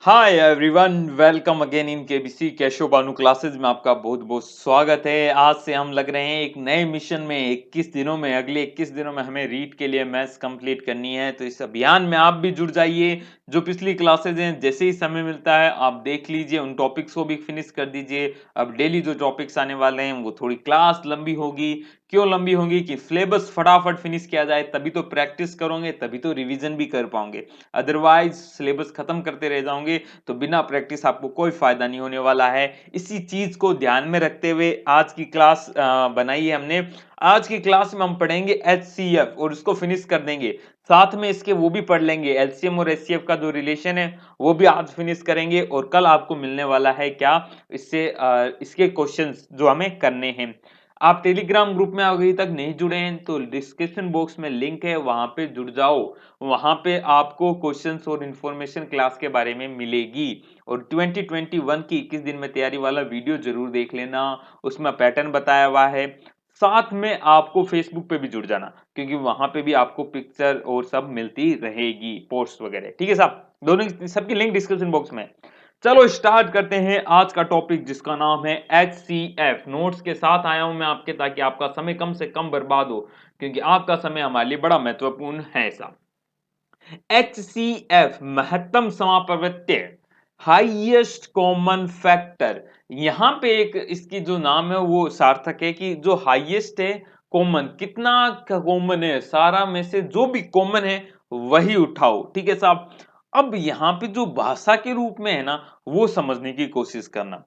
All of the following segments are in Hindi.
Hi everyone, welcome again in KBC cashew Banu classes में आपका बहुत बहुत स्वागत है। आज से हम लग रहे हैं एक नए मिशन में। 21 दिनों में, अगले 21 दिनों में हमें रीड के लिए मैथ्स कंप्लीट करनी है। तो इस अभियान में आप भी जुड़ जाइए। जो पिछली क्लासेज हैं, जैसे ही समय मिलता है आप देख लीजिए, उन टॉपिक्स को भी फिनिश कर दीजिए। अब डेली जो टॉपिक्स आने वाले हैं वो थोड़ी क्लास लंबी होगी। क्यों लंबी होगी? कि सिलेबस फटाफट फिनिश किया जाए, तभी तो प्रैक्टिस करोगे, तभी तो रिवीजन भी कर पाओगे। अदरवाइज सिलेबस खत्म करते रह जाओगे तो बिना प्रैक्टिस आपको कोई फायदा नहीं होने वाला है। इसी चीज को ध्यान में रखते हुए आज की क्लास बनाई है हमने। आज की क्लास में हम पढ़ेंगे HCF और उसको फिनिश कर देंगे। साथ में इसके वो भी पढ़ लेंगे, एलसीएम और एचसीएफ का जो रिलेशन है वो भी आज फिनिश करेंगे। और कल आपको मिलने वाला है क्या, इससे इसके क्वेश्चंस जो हमें करने हैं। आप टेलीग्राम ग्रुप में अभी तक नहीं जुड़े हैं तो डिस्क्रिप्शन बॉक्स में लिंक है, वहां पे जुड़ जाओ। वहां पे आपको क्वेश्चंस और इंफॉर्मेशन क्लास के बारे में मिलेगी। और 2021 की 21 दिन में तैयारी वाला वीडियो जरूर देख लेना, उसमें पैटर्न बताया हुआ है। साथ में आपको फेसबुक पे भी जुड़ जाना, क्योंकि वहां पे भी आपको पिक्चर और सब मिलती रहेगी, पोस्ट वगैरह। ठीक है साहब, दोनों सबकी लिंक डिस्क्रिप्शन बॉक्स में है। चलो स्टार्ट करते हैं आज का टॉपिक, जिसका नाम है HCF। नोट्स के साथ आया हूं मैं आपके, ताकि आपका समय कम से कम बर्बाद हो, क्योंकि आपका समय हमारे लिए बड़ा महत्वपूर्ण है साहब। HCF महत्तम समापवर्त्य, हाईएस्ट कॉमन फैक्टर। यहां पे एक इसकी जो नाम है वो सार्थक है कि जो हाईएस्ट है, कॉमन कितना कॉमन है, सारा में से जो भी कॉमन है वही उठाओ। ठीक है साहब। अब यहाँ पे जो भाषा के रूप में है ना, वो समझने की कोशिश करना।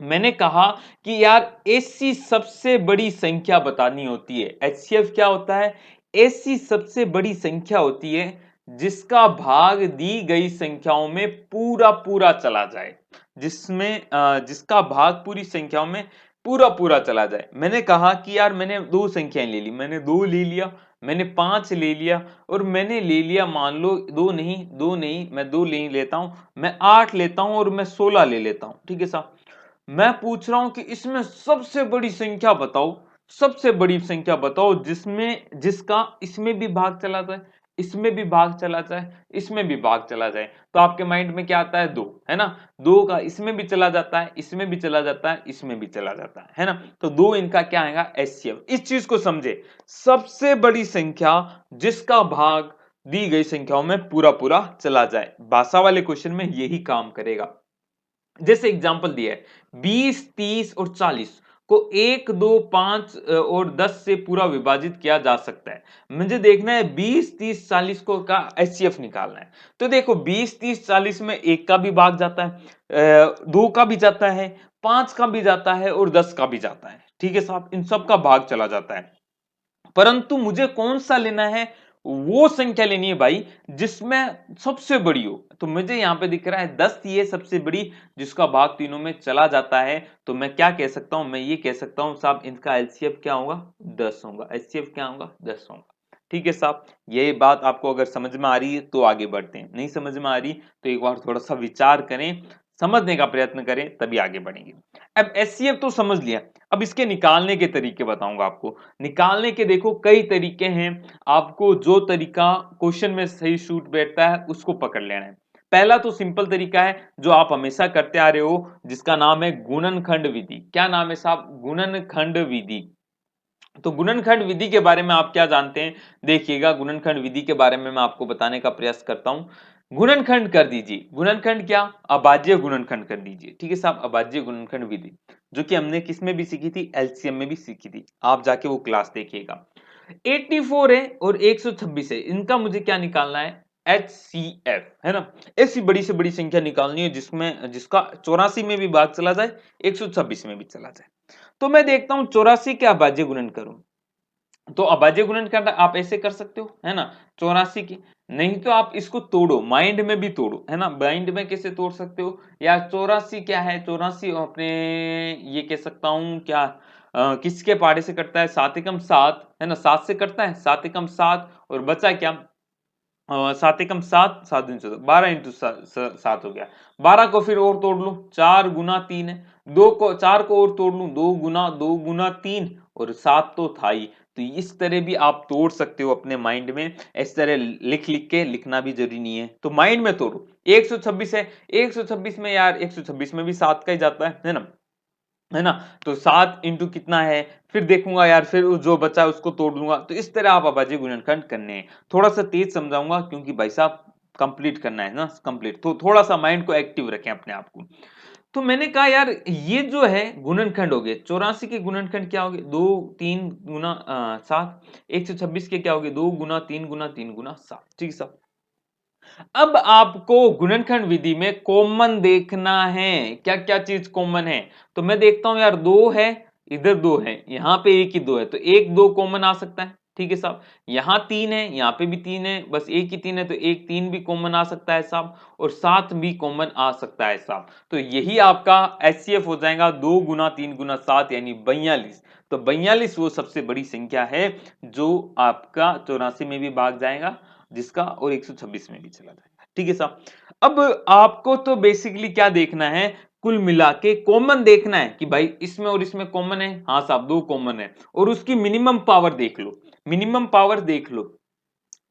मैंने कहा कि यार ऐसी सबसे बड़ी संख्या बतानी होती है। HCF क्या होता है? ऐसी सबसे बड़ी संख्या होती है जिसका भाग दी गई संख्याओं में पूरा पूरा चला जाए। जिसका भाग पूरी संख्याओं में पूरा पूरा चला जाए। मैंने कहा कि यार मैंने दो संख्याएं ले ली, मैंने दो ले लिया, मैंने पांच ले लिया, और मैंने ले लिया, मान लो दो नहीं, मैं दो नहीं लेता हूं, मैं 8 लेता हूं और मैं 16 ले लेता हूं। ठीक है साहब। मैं पूछ रहा हूं कि इसमें सबसे बड़ी संख्या बताओ, सबसे बड़ी संख्या बताओ जिसका इसमें भी भाग चला जाए, इसमें भी भाग चला जाए, इसमें भी भाग चला जाए। तो आपके माइंड में क्या आता है? दो, है ना। दो का इसमें भी चला जाता है, इसमें भी चला जाता है, इसमें भी चला जाता है ना। तो दो इनका क्या आएगा? HCF। इस चीज को समझे, सबसे बड़ी संख्या जिसका भाग दी गई संख्याओं में पूरा पूरा चला जाए। भाषा वाले क्वेश्चन में यही काम करेगा। जैसे एग्जांपल दिया है, 20, 30 और 40 को 1, 2, 5 और 10 से पूरा विभाजित किया जा सकता है। मुझे देखना है 20, 30, 40 को का HCF निकालना है। तो देखो 20, 30, 40 में एक का भी भाग जाता है, दो का भी जाता है, 5 का भी जाता है और 10 का भी जाता है। ठीक है साहब, इन सब का भाग चला जाता है। परंतु मुझे कौन सा लेना है? वो संख्या लेनी है भाई जिसमें सबसे बड़ी हो। तो मुझे यहां पे दिख रहा है 10, ये सबसे बड़ी, जिसका भाग तीनों में चला जाता है। तो मैं क्या कह सकता हूं? मैं ये कह सकता हूं साहब, इनका एलसीएफ क्या होगा? 10 होगा। एचसीएफ क्या होगा? 10 होगा। ठीक है साहब। ये बात आपको अगर समझ में आ रही है तो आगे बढ़ते हैं, नहीं समझ में आ रही तो एक बार थोड़ा सा विचार करें, समझने का प्रयत्न करें, तभी आगे बढ़ेंगे। अब एचसीएफ तो समझ लिया, अब इसके निकालने के तरीके बताऊंगा आपको। निकालने के देखो कई तरीके हैं, आपको जो तरीका क्वेश्चन में सही सूट बैठता है उसको पकड़ लेना है। पहला तो सिंपल तरीका है जो आप हमेशा करते आ रहे हो, जिसका नाम है गुणनखंड विधि। क्या नाम है साहब? गुणनखंड विधि। तो गुणनखंड विधि के बारे में आप क्या जानते हैं? देखिएगा, गुणनखंड विधि के बारे में मैं आपको बताने का प्रयास करता हूं। गुणनखंड कर दीजिए। गुणनखंड क्या? अभाज्य गुणनखंड कर दीजिए। ठीक है साहब, अभाज्य गुणनखंड विधि, जो कि हमने किस में भी सीखी थी? एलसीएम में भी सीखी थी। आप जाके वो क्लास देखिएगा। 84 है और 126 है, इनका मुझे क्या निकालना है? HCF, है ना। ऐसी बड़ी से बड़ी संख्या निकालनी है जिसका 84 में भी भाग चला जाए, 126 में भी चला जाए। तो मैं देखता हूं 84 के अभाज्य गुणन करूं। तो अभाज्य गुणन करना आप ऐसे कर सकते हो, है ना। 84 की, नहीं तो आप इसको तोड़ो, माइंड में भी तोड़ो, है ना। माइंड में कैसे तोड़ सकते हो? या 84 क्या है? 84 अपने ये कह सकता हूं क्या, किसके पहाड़े से कटता है? 7 एकम 7, है ना। 7 से कटता है, 7 एकम 7, और बचा क्या? 7 एकम 7, 7 दूनी 14, 12 इंटू 7 हो गया। 12 को फिर और तोड़ लो, 4 गुना 3 है। 4 को और तोड़ लूं, 2 गुना 3, और 7 तो था ही। तो इस तरह भी आप तोड़ सकते हो अपने माइंड में, इस तरह लिख लिख के, लिखना भी जरूरी नहीं है, तो माइंड में तोड़ो। 126 है, 126 में यार 126 में भी 7 का ही जाता है ना, है ना, तो 7 इंटू कितना है, फिर देखूंगा यार, फिर जो बचा है उसको तोड़ दूंगा। तो इस तरह आप अभाज्य गुणनखंड करने हैं। थोड़ा सा तेज समझाऊंगा क्योंकि भाई साहब कंप्लीट करना है ना, कंप्लीट, तो थोड़ा सा माइंड को एक्टिव रखें अपने आप को। तो मैंने कहा यार ये जो है गुणनखंड हो गए, 84 के गुणनखंड क्या हो गए, 2 3 गुना 7, 126 के क्या हो गए, 2 गुना 3 गुना 3 गुना 7, ठीक है साहब। अब आपको गुणनखंड विधि में कॉमन देखना है, क्या क्या चीज कॉमन है। तो मैं देखता हूं यार 2 है, इधर 2 है, यहां पे एक ही 2 है, तो एक 2 कॉमन आ सकता है, ठीक है साहब। यहां 3 है, यहां पे भी 3 है, बस एक ही 3 है, तो एक 3 भी कॉमन आ सकता है साहब, और 7 भी कॉमन आ सकता है साहब। तो यही आपका एचसीएफ हो जाएगा, 2 गुना 3 गुना 7 यानी 42। तो 42 वो सबसे बड़ी संख्या है जो आपका 84 में भी भाग जाएगा, जिसका, और 126 में भी चला जाएगा, ठीक है साहब। अब आपको तो बेसिकली क्या देखना है, कुल मिला के कॉमन देखना है कि भाई इसमें और इसमें कॉमन है, हाँ साहब 2 कॉमन है, और उसकी मिनिमम पावर देख लो, मिनिमम पावर देख लो।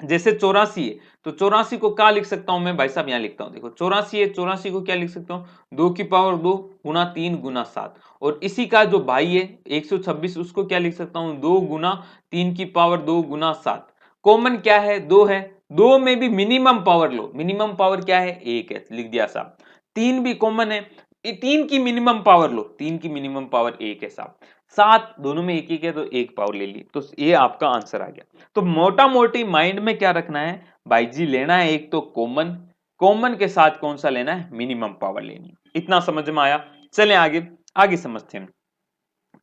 जैसे 84 है, तो 84 को क्या लिख सकता हूं मैं भाई साहब, यहां लिखता हूं, देखो 84 है, 84 को क्या लिख सकता हूं, 2 की पावर 2 गुना 3 गुना 7, और इसी का जो भाई है 126, उसको क्या लिख सकता हूं, 2 गुना 3 की पावर 2 गुना 7। कॉमन क्या है, 2 है, 2 में भी मिनिमम पावर लो, मिनिमम पावर क्या है, 1 है, लिख दिया साहब। 3 भी कॉमन है, 3 की मिनिमम पावर लो, 3 की मिनिमम पावर 1 है साहब। 7 दोनों में एक एक है, तो एक पावर ले ली, तो ये आपका आंसर आ गया। तो मोटा मोटी माइंड में क्या रखना है भाई जी, लेना है एक तो कॉमन, कॉमन के साथ कौन सा लेना है, मिनिमम पावर लेनी है। इतना समझ में आया, चलें आगे, आगे समझते हैं।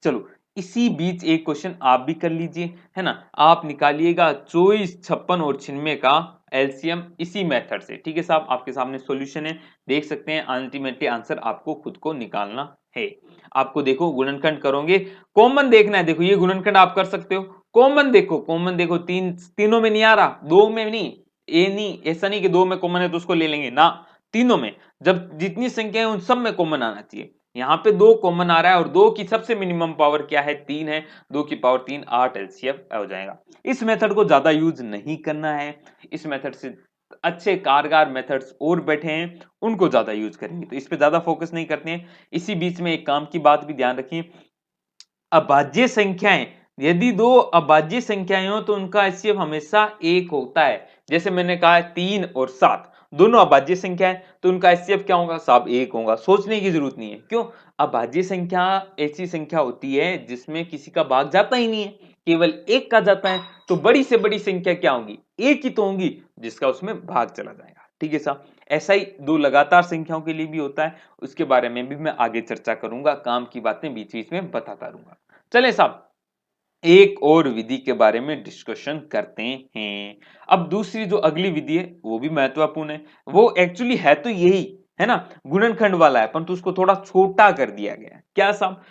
चलो, इसी बीच एक क्वेश्चन आप भी कर लीजिए, है ना, आप निकालिएगा 24 56 और 96 का एलसीएम इसी मेथड से, ठीक है साहब। आपके सामने सॉल्यूशन है, देख सकते हैं, अल्टीमेटली आंसर आपको खुद को निकालना है। आपको देखो गुणनखंड करोगे, कॉमन देखना है, देखो ये गुणनखंड आप कर सकते हो, कॉमन देखो, कॉमन देखो, तीनों में नहीं आ रहा, दो में नहीं, ये नहीं, ऐसा नहीं कि दो में कॉमन है तो उसको ले लेंगे ना, तीनों में, जब जितनी संख्या है उन सब में कॉमन आना चाहिए। यहां पे 2 कॉमन आ रहा है, और 2 की सबसे मिनिमम पावर क्या है, 3 है, 2 की पावर 3, 8 एलसीएफ हो जाएगा। इस मेथड को ज्यादा यूज नहीं करना है, इस मेथड से अच्छे कारगर मेथड्स और बैठे हैं, उनको ज्यादा यूज करेंगे, तो इस पे ज्यादा फोकस नहीं करते हैं। इसी बीच में एक काम की बात भी ध्यान रखिए, अभाज्य संख्याएं, यदि दो अभाज्य संख्याएं हो तो उनका एचसीएफ हमेशा 1 होता है। जैसे मैंने कहा 3 और 7 दोनों अभाज्य संख्या है, तो उनका एचसीएफ क्या होगा साहब, 1 होगा, सोचने की जरूरत नहीं है। क्यों, अभाज्य संख्या ऐसी संख्या होती है जिसमें किसी का भाग जाता ही नहीं है, केवल एक का जाता है। तो बड़ी से बड़ी संख्या क्या होगी, एक ही तो होगी जिसका उसमें भाग चला जाएगा, ठीक है साहब। ऐसा ही दो लगातार संख्याओं के लिए भी होता है, उसके बारे में भी मैं आगे चर्चा करूंगा, काम की बातें बीच बीच में बताता रहूंगा। चलें साहब, एक और विधि के बारे में डिस्कशन करते हैं। अब दूसरी जो अगली विधि है वो भी महत्वपूर्ण है, वो एक्चुअली है तो यही, है ना, गुणनखंड वाला है, परंतु उसको थोड़ा छोटा कर दिया गया है। क्या साहब,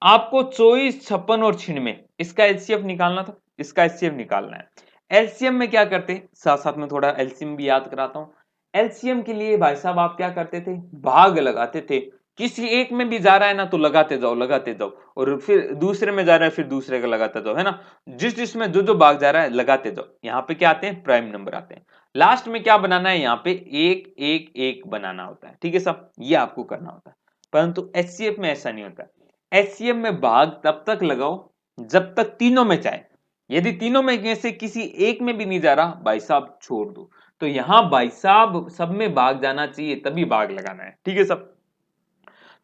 आपको 24 56 और 96 इसका एलसीएम निकालना था, इसका एलसीएम निकालना है। एलसीएम में क्या करते हैं, साथ साथ में थोड़ा एलसीएम भी याद कराता हूं। एलसीएम के लिए भाई साहब आप क्या करते थे, भाग लगाते थे, किसी एक में भी जा रहा है ना तो लगाते जाओ लगाते जाओ, और फिर दूसरे में जा रहा है फिर दूसरे का लगाते जाओ, है ना, जिस जिसमें जो जो भाग जा रहा है लगाते जाओ। यहाँ पे क्या आते हैं, प्राइम नंबर आते हैं। लास्ट में क्या बनाना है, यहाँ पे एक एक एक बनाना होता है, ठीक है साहब, ये आपको करना होता है। परंतु एचसीएफ में ऐसा नहीं होता, एचसीएफ में भाग तब तक लगाओ जब तक तीनों में जाए, यदि तीनों में से किसी एक में भी नहीं जा रहा भाई साहब छोड़ दो। तो यहां भाई साहब सब में भाग जाना चाहिए तभी भाग लगाना है, ठीक है सब।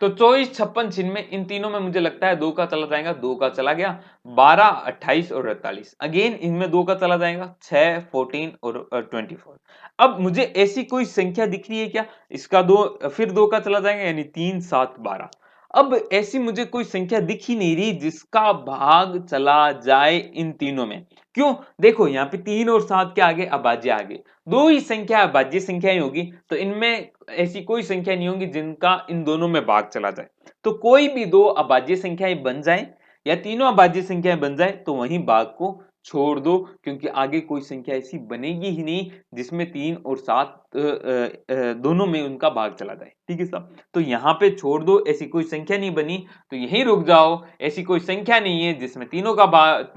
तो 24 56 96 इन तीनों में मुझे लगता है 2 का चला जाएगा, 2 का चला गया, 12 28 और 48, अगेन इनमें 2 का चला जाएगा, 6 14 और 24। अब मुझे ऐसी कोई संख्या दिख रही है क्या, इसका 2 फिर 2 का चला जाएगा, यानी 3 7 12। अब ऐसी मुझे कोई संख्या दिख ही नहीं रही जिसका भाग चला जाए इन तीनों में। क्यों, देखो यहाँ पे 3 और 7 के आगे अभाज्य आगे, दो ही संख्या अभाज्य संख्याएं होगी, तो इनमें ऐसी कोई संख्या नहीं होगी जिनका इन दोनों में भाग चला जाए। तो कोई भी दो अभाज्य संख्याएं बन जाए या तीनों अभाज्य संख्याएं बन जाए तो वहीं भाग को छोड़ दो, क्योंकि आगे कोई संख्या ऐसी बनेगी ही नहीं जिसमें 3 और 7 दोनों में उनका भाग चला जाए। ठीक है साहब, तो यहाँ पे छोड़ दो, ऐसी कोई संख्या नहीं बनी तो यहीं रुक जाओ। ऐसी कोई संख्या नहीं है जिसमें तीनों का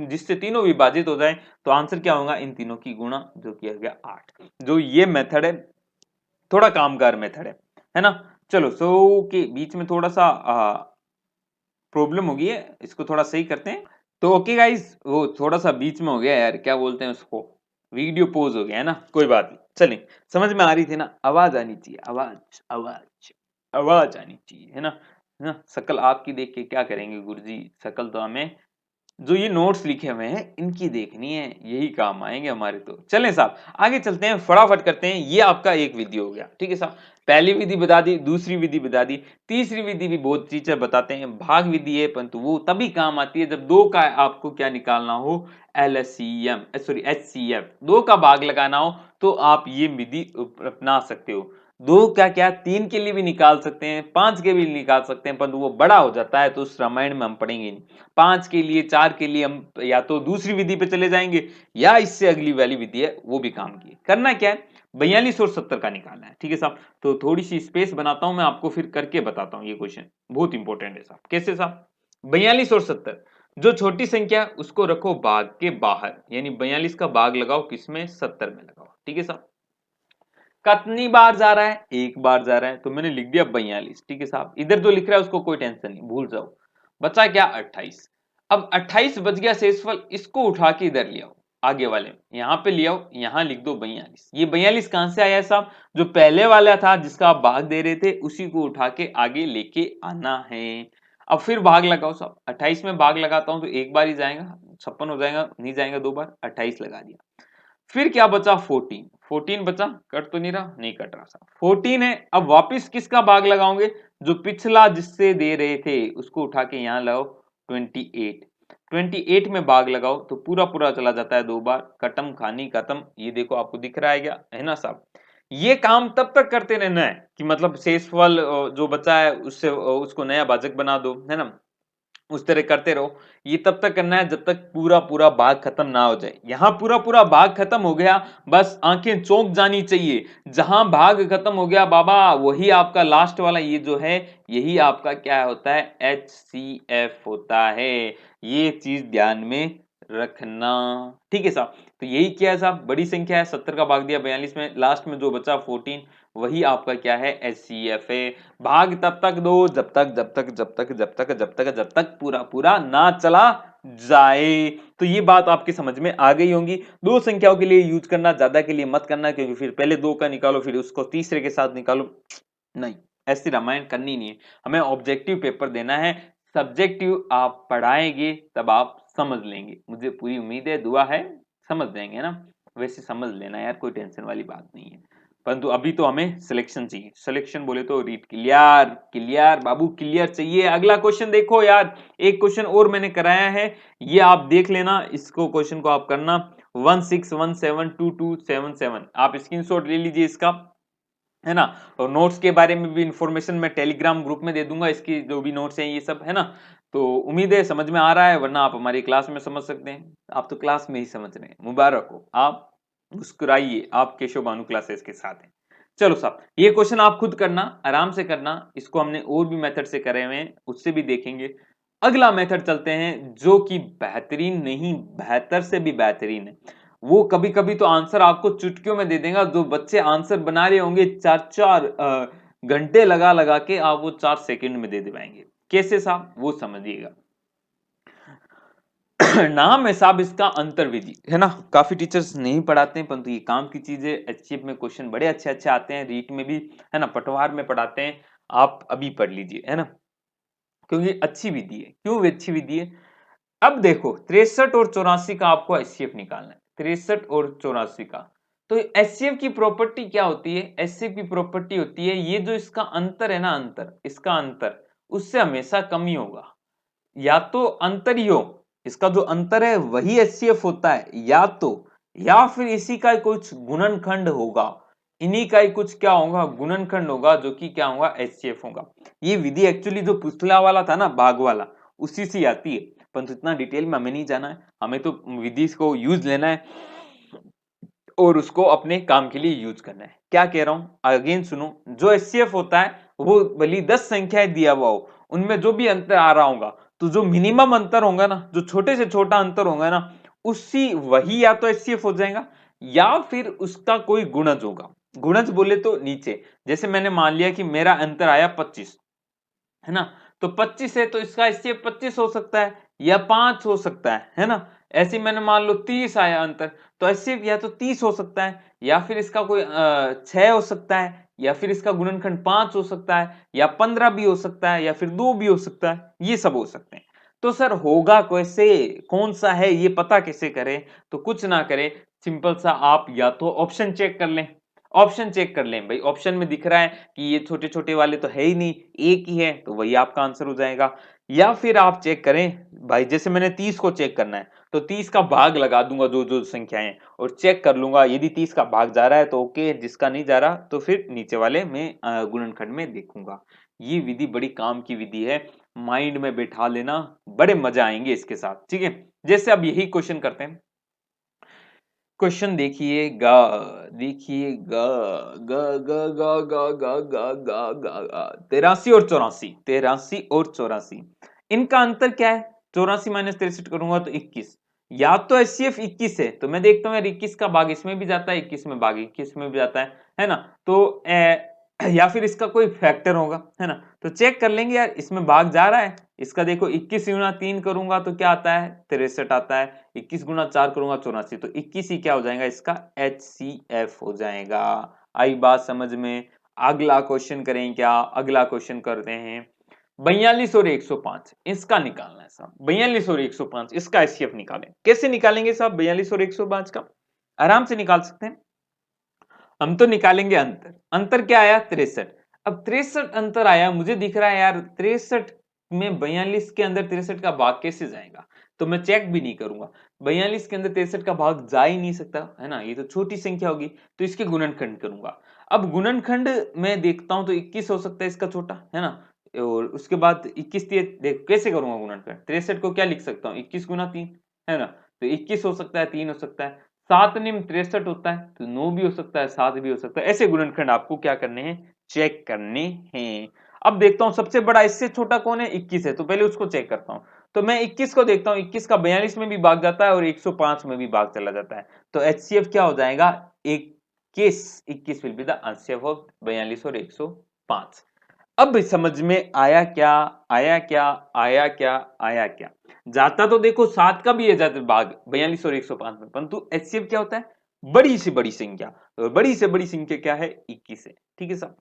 जिससे तीनों विभाजित हो जाए, तो आंसर क्या होगा, इन तीनों की गुणा, जो किया गया 8। जो ये मेथड है थोड़ा कामगार मेथड है ना। चलो, सो के बीच में थोड़ा सा प्रॉब्लम हो गई है, इसको थोड़ा सही करते हैं। तो ओके गाइस, वो थोड़ा सा बीच में हो गया यार, क्या बोलते हैं उसको, वीडियो पोज हो गया है ना, कोई बात नहीं। चलिए, समझ में आ रही थी ना, आवाज आनी चाहिए, आवाज आवाज आवाज आनी चाहिए, है ना। शकल आपकी देख के क्या करेंगे गुरुजी, शकल तो हमें जो ये नोट्स लिखे हुए हैं इनकी देखनी है, यही काम आएंगे हमारे। तो चलें साहब, आगे चलते हैं, फटाफट करते हैं। ये आपका एक विधि हो गया, ठीक है साहब, पहली विधि बता दी, दूसरी विधि बता दी, तीसरी विधि भी बहुत टीचर बताते हैं, भाग विधि है, परंतु वो तभी काम आती है जब दो का आपको क्या निकालना हो, एलसीएम, सॉरी एचसीएफ, दो का भाग लगाना हो, तो आप ये विधि अपना सकते हो। दो क्या क्या, तीन के लिए भी निकाल सकते हैं, पांच के भी निकाल सकते हैं, परंतु वो बड़ा हो जाता है तो उस रामायण में हम पढ़ेंगे नहीं। पांच के लिए, चार के लिए हम या तो दूसरी विधि पे चले जाएंगे, या इससे अगली वाली विधि है वो भी काम की। करना क्या है, 42 और 70 का निकालना है, ठीक है साहब। तो थोड़ी सी स्पेस बनाता हूं मैं, आपको फिर करके बताता हूं। ये क्वेश्चन बहुत इंपॉर्टेंट है साहब। कैसे साहब, 42 और 70, जो छोटी संख्या उसको रखो भाग के बाहर, यानी 42 का भाग लगाओ किसमें, 70 में लगाओ, ठीक है साहब। कितनी बार जा रहा है, एक बार जा रहा है, तो मैंने लिख दिया 42, ठीक है साहब। इधर जो लिख रहा है उसको कोई टेंशन नहीं, भूल जाओ। बचा क्या, 28। अब 28 बच गया शेषफल, इसको उठा के इधर ले आओ, आगे वाले में यहां पे ले आओ, यहां लिख दो 42। ये 42 कहां से आया साहब, जो पहले वाला था जिसका आप भाग दे रहे थे, उसी को उठा के आगे लेके आना है। अब फिर भाग लगाओ साहब, 28 में भाग लगाता हूं तो एक बार ही जाएगा, 56 हो जाएगा, नहीं जाएगा दो बार, 28 लगा दिया। फिर क्या बचा, 14, 14 बचा, कट तो नहीं रहा, नहीं कट रहा साहब, 14 है। अब वापिस किसका भाग लगाओगे, जो पिछला जिससे दे रहे थे उसको उठा के यहां लाओ, 28, 28 में भाग लगाओ तो पूरा पूरा चला जाता है दो बार, कटम खानी खत्म। ये देखो आपको दिख रहा है क्या, है ना साहब। ये काम तब तक करते रहना है कि मतलब शेषफल जो बचा है उससे उसको नया भाजक बना दो, है ना, उस तरह करते रहो। ये तब तक करना है जब तक पूरा पूरा भाग खत्म ना हो जाए। यहां पूरा पूरा भाग खत्म हो गया, बस आंखें चौंक जानी चाहिए, जहां भाग खत्म हो गया बाबा, वही आपका लास्ट वाला ये जो है, यही आपका क्या होता है, HCF होता है। ये चीज ध्यान में रखना, ठीक है साहब। तो यही क्या है साहब, बड़ी संख्या है, 70 का भाग दिया 42 में, लास्ट में जो बचा 14, वही आपका क्या है, HCF है। भाग तब तक दो जब तक जब तक जब तक जब तक जब तक जब तक पूरा पूरा ना चला जाए। तो ये बात आपकी समझ में आ गई होंगी। दो संख्याओं के लिए यूज करना, ज्यादा के लिए मत करना, क्योंकि फिर पहले दो का निकालो फिर उसको तीसरे के साथ निकालो, नहीं, ऐसी रामायण करनी नहीं है। हमें ऑब्जेक्टिव पेपर देना है, सब्जेक्टिव आप पढ़ाएंगे तब आप समझ लेंगे, मुझे पूरी उम्मीद है, दुआ है, समझ जाएंगे ना। वैसे समझ लेना यार, कोई टेंशन वाली बात नहीं है, परंतु अभी तो हमें सिलेक्शन चाहिए। सिलेक्शन बोले तो रीड क्लियर, क्लियर बाबू, क्लियर चाहिए। अगला क्वेश्चन देखो यार, एक क्वेश्चन और मैंने कराया है, ये आप देख लेना, इसको क्वेश्चन को आप करना, 16172277, आप स्क्रीनशॉट ले लीजिए इसका, है ना। और नोट्स के बारे में भी इंफॉर्मेशन मैं टेलीग्राम ग्रुप में दे दूंगा, इसकी जो भी नोट्स हैं ये सब, है ना। तो उम्मीद है समझ में आ रहा है, वरना आप हमारी क्लास में समझ सकते हैं। आप तो क्लास में ही समझ रहे हैं, मुबारक हो, आप मुस्कुराइए, आप केशव भानु क्लासेस के साथ हैं। चलो साहब, ये क्वेश्चन आप खुद करना, आराम से करना, इसको हमने और भी मेथड से करे हुए हैं, उससे भी देखेंगे। अगला मेथड चलते हैं, जो कि बेहतरीन नहीं, बेहतर से भी बेहतरीन है। वो कभी कभी तो आंसर आपको चुटकियों में दे देगा। जो बच्चे आंसर बना रहे होंगे चार चार घंटे लगा लगा के, आप वो 4 सेकंड में दे पाएंगे। कैसे साहब, वो समझिएगा। नाम है साहब इसका अंतर विधि, है ना। काफी टीचर्स नहीं पढ़ाते हैं, परंतु ये काम की चीज है। एचसीएफ में क्वेश्चन बड़े अच्छे अच्छे आते हैं, रीट में भी, है ना, पटवार में पढ़ाते हैं। आप अभी पढ़ लीजिए, है ना, क्योंकि अच्छी विधि है। क्यों अच्छी विधि है, अब देखो 63 और 84 का आपको एचसीएफ निकालना है, 63 और 84 का। तो एचसीएफ की प्रॉपर्टी क्या होती है, एचसीएफ की प्रॉपर्टी होती है, ये जो इसका अंतर है ना, अंतर, इसका अंतर उससे हमेशा कम ही होगा, या तो अंतर ही हो, इसका जो अंतर है वही एचसीएफ होता है, या फिर इसी का कुछ गुणनखंड होगा, इन्हीं का ही कुछ क्या होगा, गुणनखंड होगा, जो कि क्या होगा, एचसीएफ होगा। ये विधि एक्चुअली जो पिछला वाला था ना, भाग वाला, उसी से आती है। परंतु इतना डिटेल में हमें नहीं जाना है, हमें तो विधि को यूज लेना है और उसको अपने काम के लिए यूज करना है। क्या कह रहा हूं अगेन सुनो, जो एचसीएफ होता है वो भली 10 संख्याएं दिया हुआ हो, उनमें जो भी अंतर आ रहा होगा, तो जो मिनिमम अंतर होगा ना, जो छोटे से छोटा अंतर होगा ना, उसी वही या तो एचसीएफ हो जाएगा या फिर उसका कोई गुणज होगा। गुणज बोले तो नीचे, जैसे मैंने मान लिया कि मेरा अंतर आया 25, है ना, तो 25 है तो इसका एचसीएफ 25 हो सकता है या 5 हो सकता है ना। ऐसे ही मैंने मान लो 30 आया अंतर, तो एचसीएफ या तो 30 हो सकता है या फिर इसका कोई 6 हो सकता है या फिर इसका गुणनखंड 5 हो सकता है या 15 भी हो सकता है या फिर 2 भी हो सकता है, ये सब हो सकते हैं। तो सर होगा कैसे, कौन सा है ये पता कैसे करें? तो कुछ ना करें, सिंपल सा आप या तो ऑप्शन चेक कर लें, ऑप्शन चेक कर लें भाई, ऑप्शन में दिख रहा है कि ये छोटे छोटे वाले तो है ही नहीं, एक ही है, तो वही आपका आंसर हो जाएगा। या फिर आप चेक करें भाई, जैसे मैंने 30 को चेक करना है तो 30 का भाग लगा दूंगा जो जो संख्याएं, और चेक कर लूंगा, यदि 30 का भाग जा रहा है तो ओके, जिसका नहीं जा रहा तो फिर नीचे वाले में गुणनखंड में देखूंगा। ये विधि बड़ी काम की विधि है, माइंड में बैठा लेना, बड़े मजा आएंगे इसके साथ, ठीक है। जैसे अब यही क्वेश्चन करते हैं, क्वेश्चन देखिएगा, देखिएगा, ग ग ग ग ग ग ग ग ग 83 और 84, 83 और 84, इनका अंतर क्या है? 84 माइनस 63 करूंगा तो 21, या तो एचसीएफ 21 है, तो मैं देखता हूँ यार 21 का भाग इसमें भी जाता है, 21 में भाग 21 में भी जाता है ना, तो या फिर इसका कोई फैक्टर होगा, है ना, तो चेक कर लेंगे यार, इसमें भाग जा रहा है, इसका देखो 21 गुना 3 करूंगा तो क्या आता है, 63 आता है, 21 गुना 4 करूंगा 84, तो 21 ही क्या हो जाएगा, इसका HCF हो जाएगा। आई बात समझ में? अगला क्वेश्चन करें क्या, अगला क्वेश्चन करते हैं 42 और 105, इसका निकालना है साहब, 42 और 105 इसका HCF निकालें। कैसे निकालेंगे साहब 42 और 105 का? आराम से निकाल सकते हैं, हम तो निकालेंगे अंतर। अंतर क्या आया, 63। अब 63 अंतर आया, मुझे दिख रहा है यार 63 में 42 के अंदर 63 का भाग कैसे जाएगा, तो मैं चेक भी नहीं करूंगा, 42 के अंदर 63 का भाग जा ही नहीं सकता, है ना, ये तो छोटी संख्या होगी, तो इसके गुणनखंड करूंगा। अब गुणनखंड में देखता हूं तो 21 हो सकता है इसका छोटा, है ना, और उसके बाद 21 देख कैसे करूंगा गुणनखंड, 63 को क्या लिख सकता हूँ, 21 गुना 3, है ना, तो 21 हो सकता है, 3 हो सकता है, 7 निम्न 63 होता है, तो 9 भी हो सकता है, 7 भी हो सकता है, ऐसे गुणनखंड आपको क्या करने हैं, चेक करने हैं। अब देखता हूं सबसे बड़ा इससे छोटा कौन है, 21 है, तो पहले उसको चेक करता हूं, तो मैं 21 को देखता हूं, 21 का 42 में भी भाग जाता है और 105 में भी भाग चला जाता है, तो एचसीएफ क्या हो जाएगा, 21, 21 will be the answer of 42 और 105। अब समझ में आया क्या, आया क्या, आया क्या, आया क्या? जाता तो देखो 7 का भी है जाता भाग 42 और 105 में, परंतु एचसीएफ क्या होता है, बड़ी से बड़ी संख्या, और बड़ी से बड़ी संख्या क्या है, 21 है, ठीक है साहब।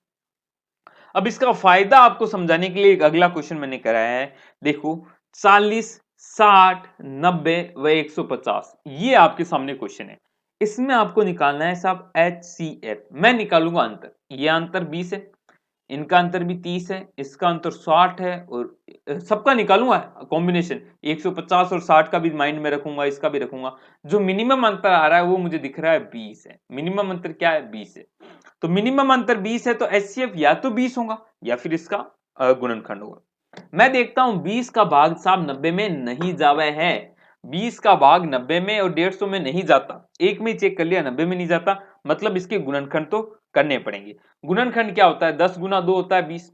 अब इसका फायदा आपको समझाने के लिए एक अगला क्वेश्चन मैंने कराया है, देखो 40, 60, 90 व 150, ये आपके सामने क्वेश्चन है, इसमें आपको निकालना है साहब एचसीएफ। मैं निकालूंगा अंतर, ये अंतर 20 है, इनका अंतर भी 30 है, इसका अंतर 60 है, और सबका निकालूंगा कॉम्बिनेशन, 150 और 60 का भी माइंड में रखूंगा, इसका भी रखूंगा, जो मिनिमम अंतर आ रहा है वो मुझे दिख रहा है 20 है, मिनिमम अंतर क्या है, 20 है, तो मिनिमम अंतर 20 है, तो एचसीएफ या तो 20 होगा या फिर इसका गुणनखंड होगा। मैं देखता हूं 20 का भाग साहब 90 में नहीं जावे है, 20 का भाग 90 में और 150 में नहीं जाता, एक में चेक कर लिया 90 में नहीं जाता, मतलब इसके गुणनखंड तो करने पड़ेंगे। गुणनखंड क्या होता है, 10 गुना 2 होता है 20,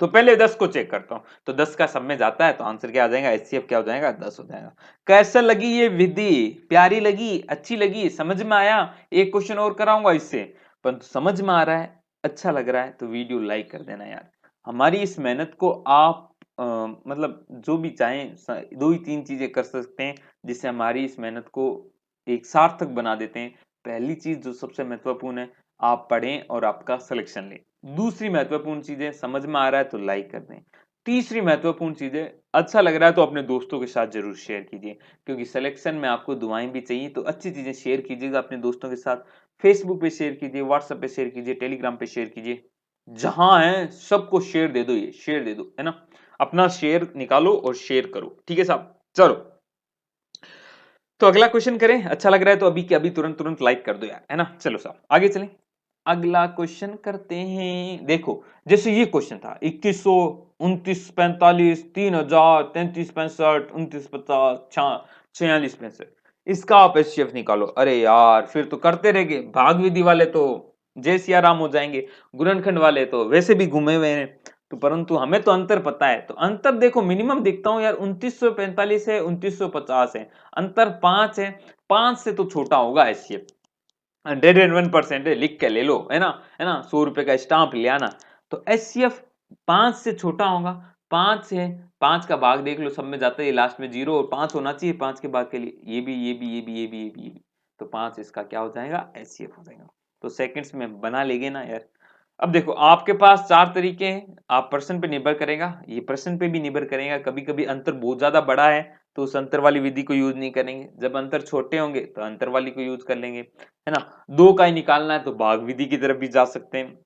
तो पहले 10 को चेक करता हूं, तो 10 का सब में जाता है, तो आंसर क्या आ जाएगा, एचसीएफ क्या हो जाएगा, 10 हो जाएगा। कैसा लगी ये विधि, प्यारी लगी, अच्छी लगी, समझ में आया? एक क्वेश्चन और कराऊंगा इससे, परंतु समझ में आ रहा है, अच्छा लग रहा है तो वीडियो लाइक कर देना यार। हमारी इस मेहनत को आप मतलब जो भी चाहें, दो ही तीन चीजें कर सकते हैं जिससे हमारी इस मेहनत को एक सार्थक बना देते हैं। पहली चीज जो सबसे महत्वपूर्ण है, आप पढ़ें और आपका सिलेक्शन लें। दूसरी महत्वपूर्ण चीजें, समझ में आ रहा है तो लाइक कर दें। तीसरी महत्वपूर्ण चीजें, अच्छा लग रहा है तो अपने दोस्तों के साथ जरूर शेयर कीजिए, क्योंकि सिलेक्शन में आपको दुआएं भी चाहिए, तो अच्छी चीजें शेयर कीजिएगा अपने दोस्तों के साथ। फेसबुक पे शेयर कीजिए, व्हाट्सएप पे शेयर कीजिए, टेलीग्राम पे शेयर कीजिए, जहां है सबको शेयर दे दो, ये शेयर दे दो, है ना, अपना शेयर निकालो और शेयर करो, ठीक है साहब। चलो, तो अगला क्वेश्चन करें, अच्छा लग रहा है तो अभी के अभी तुरंत तुरंत लाइक कर दो यार, है ना। चलो साहब आगे चलें। अगला क्वेश्चन करते हैं। देखो जैसे ये क्वेश्चन था 2100, 2945, 3000, 3365, 2950, 4665, इसका आप एचसीएफ निकालो। अरे यार फिर तो करते रहेंगे, भाग विधि वाले तो जय सिया राम हो जाएंगे, गुणनखंड वाले तो वैसे भी घूमे हुए हैं। तो परंतु हमें तो अंतर पता है, तो अंतर देखो मिनिमम देखता हूं यार 2945 है, 2950 है, अंतर 5 है, 5 से तो छोटा होगा एचसीएफ। 101% है, लिख के ले लो, है ना 100 रुपए का स्टाम्प ले आना। तो एचसीएफ 5 से छोटा होगा, 5 है, 5 का भाग देख लो, सब में जाता है लास्ट में 0 और 5 होना चाहिए 5 के भाग के लिए, ये भी ये भी ये भी ये भी ये भी ये भी, तो 5 इसका क्या हो जाएगा, एचसीएफ हो जाएगा। तो सेकंड्स में बना लेंगे ना यार। अब देखो आपके पास 4 तरीके हैं, आप पर्सन पे निर्भर करेगा, ये पर्सन पे भी निर्भर करेगा, कभी कभी अंतर बहुत ज्यादा बड़ा है तो उस अंतर वाली विधि को यूज नहीं करेंगे, जब अंतर छोटे होंगे तो अंतर वाली को यूज कर लेंगे, है ना। 2 का ही निकालना है तो भाग विधि की तरफ भी जा सकते हैं।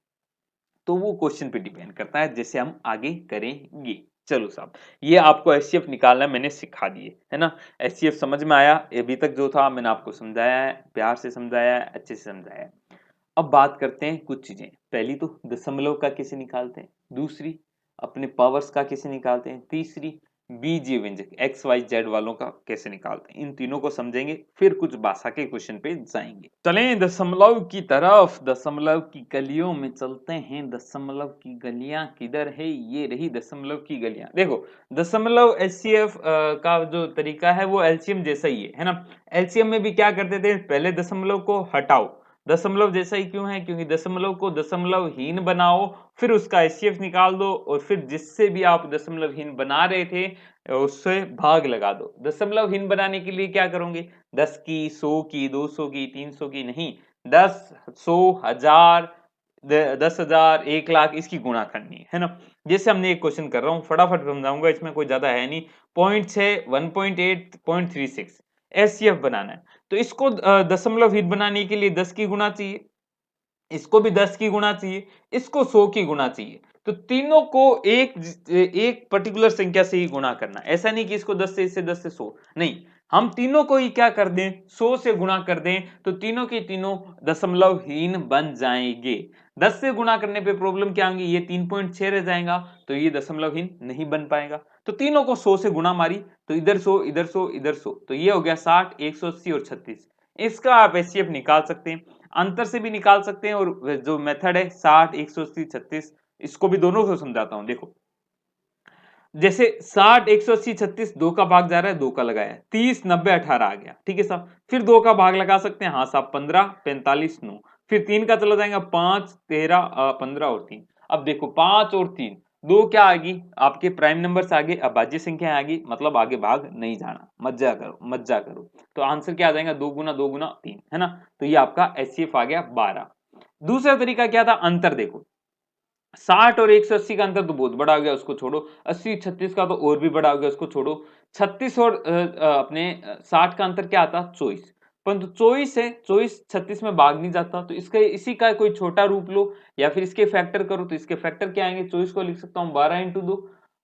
तो वो क्वेश्चन पे डिपेंड करता है, जैसे हम आगे करेंगे। चलो साहब, ये आपको एचसीएफ निकालना मैंने सिखा दिए, है ना। एचसीएफ समझ में आया, अभी तक जो था मैंने आपको समझाया है, प्यार से समझाया है, अच्छे से समझाया है। अब बात करते हैं कुछ चीजें, पहली तो दशमलव का कैसे निकालते हैं, दूसरी अपने पावर्स का कैसे निकालते हैं, तीसरी बीजीय व्यंजक एक्स वाई जेड वालों का कैसे निकालते हैं, इन तीनों को समझेंगे, फिर कुछ भाषा के क्वेश्चन पे जाएंगे। चलें दशमलव की तरफ, दशमलव की गलियों में चलते हैं। दशमलव की गलियां किधर है, ये रही दशमलव की गलियां। देखो दशमलव एचसीएफ का जो तरीका है वो एलसीएम जैसा ही है ना। एलसीएम में भी क्या करते थे, पहले दशमलव को हटाओ, दशमलव जैसा ही क्यों है, क्योंकि दशमलव को दशमलवहीन बनाओ, फिर उसका एचसीएफ निकाल दो, और फिर जिससे भी आप दशमलवहीन बना रहे थे उससे भाग लगा दो। दशमलवहीन बनाने के लिए क्या करोगे, 10 की, 100 की, 200 की, 300 की नहीं, 10, 100, 1000, 10,000, 1,00,000 इसकी गुणा करनी है ना। जैसे हमने एक क्वेश्चन कर रहा हूँ, फटाफट समझाऊंगा, इसमें कोई ज्यादा है नहीं। 0.6, 1.8, 0.36 एचसीएफ बनाना है, तो इसको दशमलवहीन बनाने के लिए 10 की गुणा चाहिए, इसको भी 10 की गुणा चाहिए, इसको 100 की गुणा चाहिए। तो तीनों को एक पर्टिकुलर संख्या से ही गुणा करना, ऐसा नहीं कि इसको 10 से, इससे 10 से 100 नहीं, हम तीनों को ही क्या कर दें, 100 से गुणा कर दें, तो तीनों के तीनों दशमलवहीन बन जाएंगे। 10 से गुणा करने पे प्रॉब्लम क्या होगी, ये 3.6 रह जाएगा, तो ये दशमलवहीन नहीं बन पाएगा। तो तीनों को 100 से गुणा मारी, तो इधर 100, इधर 100, इधर 100, तो ये हो गया 60, 180 और 36। इसका आप एचसीएफ निकाल सकते हैं, अंतर से भी निकाल सकते हैं, और जो मेथड है 60, 180, 36, इसको भी दोनों को समझाता हूं। देखो जैसे 60, 180, 36, 2 का भाग जा रहा है, 2 का लगाया, 30, 90, 18 आ गया, ठीक है साहब। फिर 2 का भाग लगा सकते हैं, हाँ साहब, 15, 45, 9, फिर 3 का चला जाएगा, 5, 13, 15 और 3। अब देखो 5 और 3, 2 क्या आ गई, आपके प्राइम नंबर्स आगे, अभाज्य संख्या आ गई, मतलब आगे भाग नहीं जाना, मज्जा करो मज्जा करो। तो आंसर क्या आ जाएगा, 2 गुना 2 गुना 3, है ना। तो ये आपका एचसीएफ आ गया 12। दूसरा तरीका क्या था, अंतर देखो, 60 और 180 का अंतर तो बहुत बड़ा हो गया, उसको छोड़ो। 80, 36 का तो और भी बड़ा हो गया, उसको छोड़ो। 36 और अपने 60 का अंतर क्या आता, 24, परंतु 24 है, 24 36 में भाग नहीं जाता, तो इसका इसी का कोई छोटा रूप लो, या फिर इसके फैक्टर करो, तो इसके फैक्टर क्या आएंगे, 24 को लिख सकता हूँ 12 इंटू 2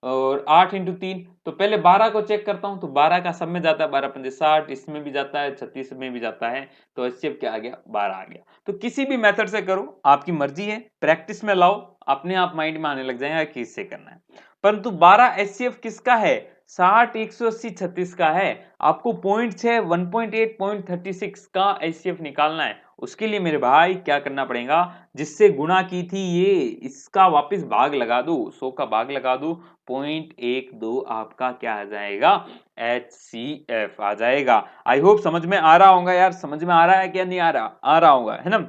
और 8 इंटू 3। तो पहले 12 को चेक करता हूं, तो 12 का सब में जाता है, 12 पंजे 60, इसमें भी जाता है, 36 में भी जाता है, तो एचसीएफ क्या आ गया, 12 आ गया। तो किसी भी मेथड से करो, आपकी मर्जी है, प्रैक्टिस में लाओ, अपने आप माइंड में आने लग जाएगा कि इससे करना है। परंतु 12 एचसीएफ किसका है, 60, 180, 36 का है। आपको 0.6, 1.8, 0.36 का एचसीएफ निकालना है। उसके लिए मेरे भाई क्या करना पड़ेगा, जिससे गुणा की थी ये, इसका वापस भाग लगा दो, 100 का भाग लगा दो, 0.12 आपका क्या आ जाएगा, एचसीएफ आ जाएगा। आई होप समझ में आ रहा होगा यार, समझ में आ रहा है क्या, नहीं आ रहा होगा, है ना।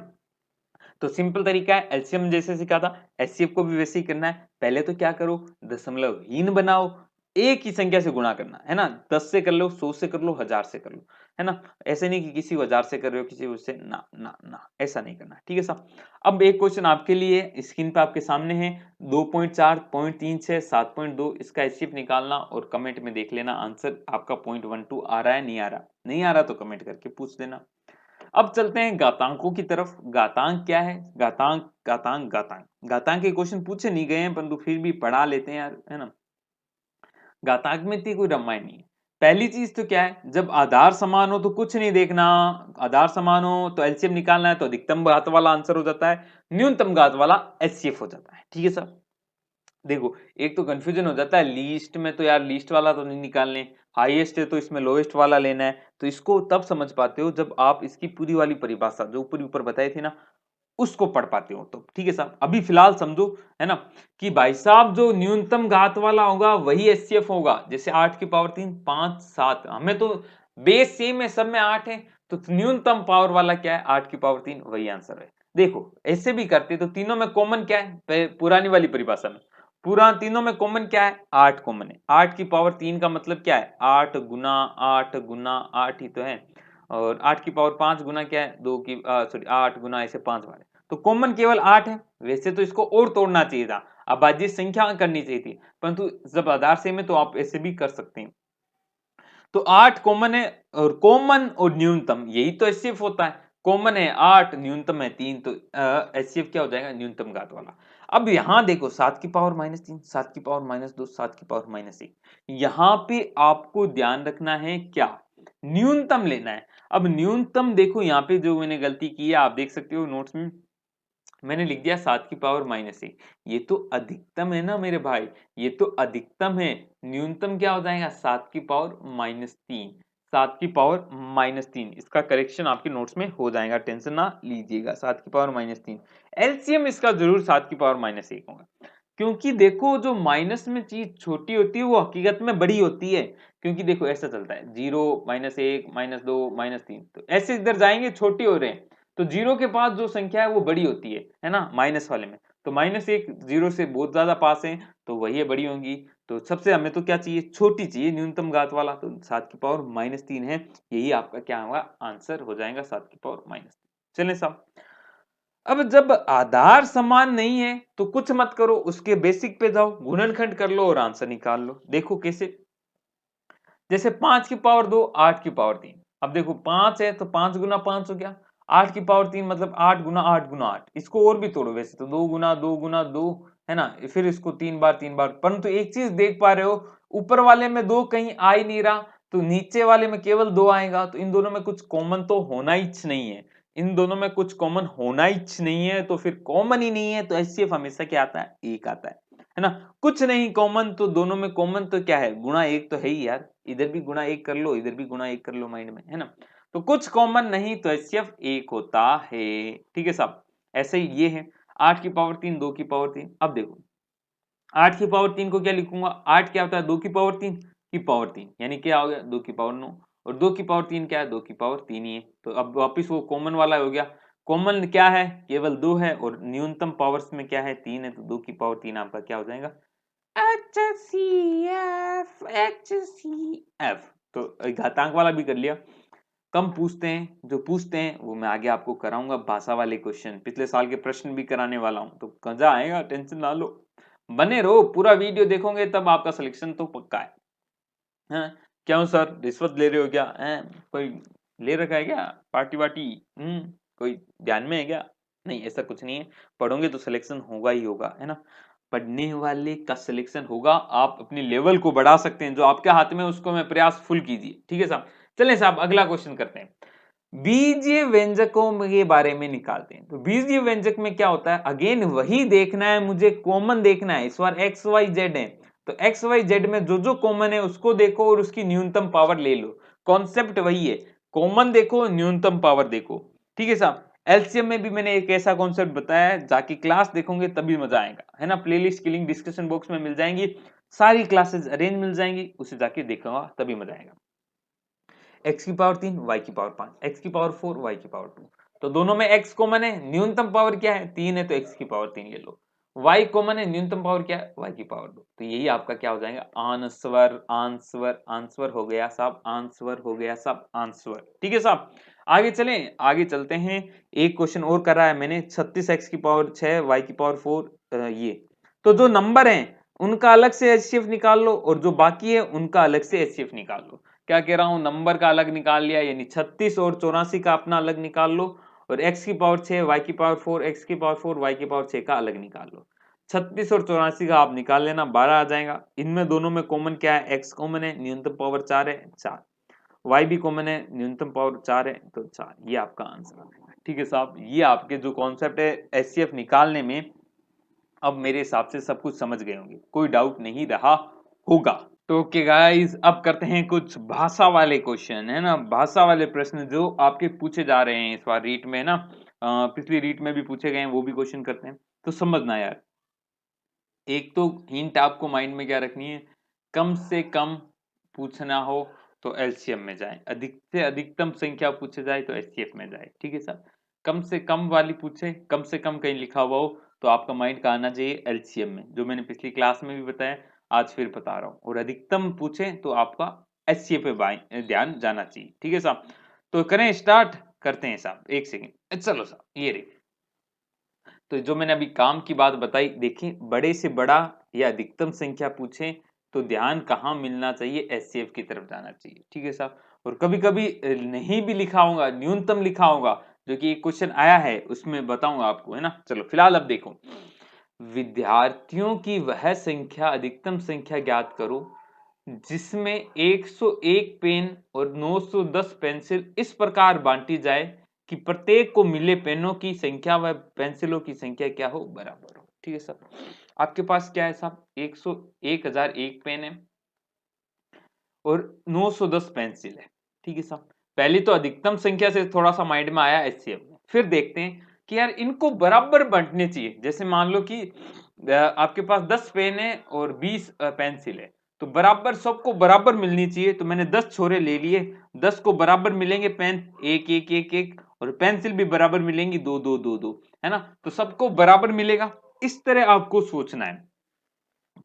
तो सिंपल तरीका है, एलसीएम जैसे सिखा था, एचसीएफ को भी वैसे ही करना है। पहले तो क्या करो, दशमलवहीन बनाओ, एक ही संख्या से गुणा करना है ना, 10 से कर लो, 100 से कर लो, 1000 से कर लो, है ना। ऐसे नहीं कि किसी को 1000 से कर रहे हो, किसी उससे, ना ना ना, ऐसा नहीं करना, ठीक है साहब। अब एक क्वेश्चन आपके लिए स्क्रीन पे आपके सामने है, 2.4, 0.36, 7.2, इसका एचसीएफ निकालना, और कमेंट में देख लेना आंसर आपका 0.12 आ रहा है, नहीं आ रहा, नहीं आ रहा तो कमेंट करके पूछ देना। अब चलते हैं घातांकों की तरफ। घातांक क्या है, घातांक घातांक घातांक घातांक के क्वेश्चन पूछे नहीं गए हैं, परंतु फिर भी पढ़ा लेते हैं यार, है ना। घातांक में इतनी कोई रामायण नहीं है। पहली चीज तो क्या है, जब आधार समान हो तो कुछ नहीं देखना, आधार समान हो तो एलसीएम निकालना है, तो अधिकतम घात वाला आंसर हो जाता है, न्यूनतम घात वाला एचसीएफ हो जाता है। ठीक है सर, देखो एक तो कंफ्यूजन हो जाता है, लीस्ट में तो यार लीस्ट वाला तो नहीं निकालने, हाईएस्ट है तो इसमें लोएस्ट वाला लेना है, तो इसको तब समझ पाते हो जब आप इसकी पूरी वाली परिभाषा जो ऊपर ऊपर बताई थी ना उसको पढ़ पाते हो। तो ठीक है साहब, अभी फिलहाल समझो है ना कि भाई साहब जो न्यूनतम घात वाला होगा वही एचसीएफ होगा। जैसे 8 की पावर 3 5 7, हमें तो बेस सेम है, सब में 8 है, तो न्यूनतम पावर वाला क्या है 8 की पावर 3, वही आंसर है। देखो ऐसे भी करते तो तीनों में कॉमन क्या है, पुरानी वाली परिभाषा में पूरा तीनों में कॉमन क्या है 8 कॉमन है। 8 की पावर 3 का मतलब क्या है 8 गुना 8 गुना 8 ही तो है, और 8 की पावर 5 गुना क्या है 2 की सॉरी 8 गुना ऐसे 5 बार है, तो कॉमन केवल 8 है। वैसे तो इसको और तोड़ना चाहिए था, अभाज्य संख्या करनी चाहिए थी, परंतु जब आधार सेम है तो आप ऐसे भी कर सकते हैं। तो 8 कॉमन है, और कॉमन और न्यूनतम यही तो एचसीएफ होता है, कॉमन है 8 न्यूनतम है 3, तो एचसीएफ क्या हो जाएगा न्यूनतम घात वाला। अब यहां देखो 7 की पावर -3 7 की पावर -2 7 की पावर -1, यहां पे आपको ध्यान रखना है क्या न्यूनतम लेना है। अब न्यूनतम देखो यहाँ पे जो मैंने गलती की है आप देख सकते हो नोट्स में, मैंने लिख दिया 7 की पावर -1, ये तो अधिकतम है ना मेरे भाई, ये तो अधिकतम है। न्यूनतम क्या हो जाएगा 7 की पावर -3 7 की पावर -3, इसका करेक्शन आपके नोट्स में हो जाएगा, टेंशन ना लीजिएगा। 7 की पावर -3 एलसीएम इसका जरूर 7 की पावर -1 होगा, क्योंकि देखो जो माइनस में चीज छोटी होती है वो हकीकत में बड़ी होती है। क्योंकि देखो ऐसा चलता है 0 -1 -2 -3, तो ऐसे इधर जाएंगे छोटे हो रहे हैं, तो जीरो के पास जो संख्या है वो बड़ी होती है ना माइनस वाले में, तो -1 जीरो से बहुत ज्यादा पास है तो वही बड़ी होंगी। तो सबसे हमें तो क्या चाहिए छोटी चाहिए न्यूनतम घात वाला, तो 7 की पावर -3 है, यही आपका क्या होगा आंसर हो जाएगा 7 की पावर -3। चलें साहब, अब जब आधार समान नहीं है तो कुछ मत करो, उसके बेसिक पे जाओ, गुणनखंड कर लो और आंसर निकाल लो। देखो कैसे, जैसे 5 की पावर 2 8 की पावर 3, अब देखो 5 है तो 5 गुना 5 हो गया, 8 की पावर 3 मतलब 8 गुना 8 गुना 8, इसको और भी तोड़ो, वैसे तो 2 गुना 2 गुना 2 है ना, फिर इसको 3 बार, परंतु एक चीज देख पा रहे हो ऊपर वाले में 2 कहीं आ ही नहीं रहा, तो नीचे वाले में केवल 2 आएगा, तो इन दोनों में कुछ कॉमन तो होना ही नहीं है, इन दोनों में कुछ कॉमन होना ही नहीं है, तो फिर कॉमन ही नहीं है, तो एचसीएफ हमेशा क्या आता है 1 आता है ना। कुछ नहीं कॉमन, तो दोनों में कॉमन तो क्या है गुणा 1 तो है ही यार, इधर भी गुणा 1 कर लो इधर भी गुणा 1 कर लो माइंड में, है ना। तो कुछ कॉमन नहीं तो एचसीएफ 1 होता है। ठीक है साहब, ऐसे ही ये है 8 की पावर 3 2 की पावर 3। अब देखो 8 की पावर 3 को क्या लिखूंगा, 8 क्या होता है 2 की पावर 3 की पावर 3, यानी क्या हो गया 2 की पावर 9, और 2 की पावर 3 क्या है 2 की पावर 3 ही है, तो अब वापिस वो कॉमन वाला हो गया। कॉमन क्या है केवल 2 है, और न्यूनतम पावर्स में क्या है 3 है, तो 2 की पावर 3 आपका क्या हो जाएगा HCF। तो घातांक वाला भी कर लिया। कम पूछते हैं, जो पूछते हैं वो मैं आगे आपको कराऊंगा भाषा वाले क्वेश्चन, पिछले साल के प्रश्न भी कराने वाला हूं, तो मजा आएगा, टेंशन ना लो, बने रहो, पूरा वीडियो देखोगे तब आपका सिलेक्शन तो पक्का है। हाँ, क्यों सर रिश्वत ले रहे हो क्या, कोई ले रखा है क्या पार्टी वार्टी, कोई ध्यान में है क्या, नहीं ऐसा कुछ नहीं है, पढ़ोगे तो सिलेक्शन होगा ही होगा, है ना। पढ़ने वाले का सिलेक्शन होगा, आप अपनी लेवल को बढ़ा सकते हैं, जो आपके हाथ में उसको मैं प्रयास फुल कीजिए। ठीक है साहब, चलें साहब अगला क्वेश्चन करते हैं, बीजीय व्यंजकों के बारे में निकालते हैं। तो बीजीय व्यंजक में क्या होता है, अगेन वही देखना है मुझे, कॉमन देखना है, इस बार एक्स वाई जेड है, तो एक्स वाई जेड में जो जो कॉमन है उसको देखो और उसकी न्यूनतम पावर ले लो, कॉन्सेप्ट वही है, कॉमन देखो न्यूनतम पावर देखो। ठीक है साहब, एलसीएम में भी मैंने एक ऐसा कॉन्सेप्ट बताया है, जाके क्लास देखोगे तभी मजा आएगा, है ना, प्लेलिस्ट की लिंक डिस्क्रिप्शन बॉक्स में मिल जाएंगी, सारी क्लासेस अरेंज मिल जाएंगी, उसे जाके देखूंगा तभी मजा आएगा। एक्स की पावर 3 वाई की पावर 5 एक्स की पावर 4 वाई की पावर 2, तो दोनों में एक्स कॉमन है, न्यूनतम पावर क्या है 3 है, तो एक्स की पावर 3 ले लो। वाई कॉमन है, न्यूनतम पावर क्या है वाई की पावर 2, तो यही आपका क्या हो जाएगा आंसर, आंसर आंसर हो गया साहब, आंसर हो गया साहब, आंसर। ठीक है साहब, आगे चलें, आगे चलते हैं, एक क्वेश्चन और करा है मैंने 36 एक्स की पावर 6 वाई की पावर 4, ये तो जो नंबर हैं उनका अलग से एचसीएफ निकाल लो, और जो बाकी है उनका अलग से एचसीएफ निकाल लो। क्या कह रहा हूं, नंबर का अलग निकाल लिया, यानी 36 और 84 का अपना अलग निकाल लो, और x की पावर 6 y की पावर 4 x की पावर 4 y की पावर 6 का अलग निकाल लो। 36 और 84 का आप निकाल लेना, 12 आ जाएगा। इनमें दोनों में कॉमन क्या है, x कॉमन है, न्यूनतम पावर 4 है, 4। y भी कॉमन है, न्यूनतम पावर 4 है, तो 4। ये आपका आंसर आ जाएगा। ठीक है साहब, ये आपके जो कॉन्सेप्ट है एचसीएफ निकालने में, अब मेरे हिसाब से सब कुछ समझ गए होंगे, कोई डाउट नहीं रहा होगा। तो ओके गाइस, अब करते हैं कुछ भाषा वाले क्वेश्चन, है ना, भाषा वाले प्रश्न जो आपके पूछे जा रहे हैं इस बार रीट में ना। पिछली रीट में भी पूछे गए हैं, वो भी क्वेश्चन करते हैं। तो समझना यार, एक तो हिंट आपको माइंड में क्या रखनी है, कम से कम पूछना हो तो एलसीएम में जाए, अधिक से अधिकतम संख्या पूछे जाए तो एचसीएफ में जाए। ठीक है सर, कम से कम वाली पूछे, कम से कम कहीं लिखा हुआ हो तो आपका माइंड का आना चाहिए एलसीएम में, जो मैंने पिछली क्लास में भी बताया, आज फिर बता रहा हूँ। और अधिकतम पूछे तो आपका एचसीएफ पे ध्यान जाना चाहिए। ठीक है साहब, तो करें स्टार्ट, करते हैं साहब, एक सेकेंड, चलो साहब ये रही। तो जो मैंने अभी काम की बात बताई, देखिए बड़े से बड़ा या अधिकतम संख्या पूछे तो ध्यान कहाँ मिलना चाहिए, एचसीएफ की तरफ जाना चाहिए। ठीक है साहब, और कभी कभी नहीं भी लिखा होगा, न्यूनतम लिखा होगा, जो कि एक क्वेश्चन आया है उसमें बताऊंगा आपको, है ना। चलो फिलहाल अब देखो, विद्यार्थियों की वह संख्या, अधिकतम संख्या ज्ञात करो जिसमें 101 पेन और 910 पेंसिल इस प्रकार बांटी जाए कि प्रत्येक को मिले पेनों की संख्या व पेंसिलों की संख्या क्या हो, बराबर हो। ठीक है सर, आपके पास क्या है साहब, 1001 पेन है और 910 पेंसिल है। ठीक है साहब, पहले तो अधिकतम संख्या से थोड़ा सा माइंड में आया एचसीएफ में, फिर देखते हैं कि यार इनको बराबर बांटने चाहिए। जैसे मान लो कि आपके पास 10 पेन है और 20 पेंसिल है, तो बराबर सबको बराबर मिलनी चाहिए। तो मैंने 10 छोरे ले लिए, 10 को बराबर मिलेंगे पेन, एक एक एक एक, और पेंसिल भी बराबर मिलेंगी, दो दो दो दो, है ना। तो सबको बराबर मिलेगा, इस तरह आपको सोचना है।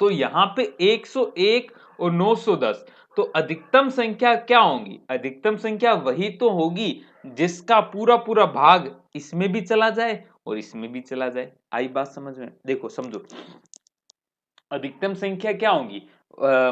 तो यहां पे 101 और 910, तो अधिकतम संख्या क्या होगी, अधिकतम संख्या वही तो होगी जिसका पूरा पूरा भाग इसमें भी चला जाए और इसमें भी चला जाए। आई बात समझ में, देखो समझो, अधिकतम संख्या क्या होगी,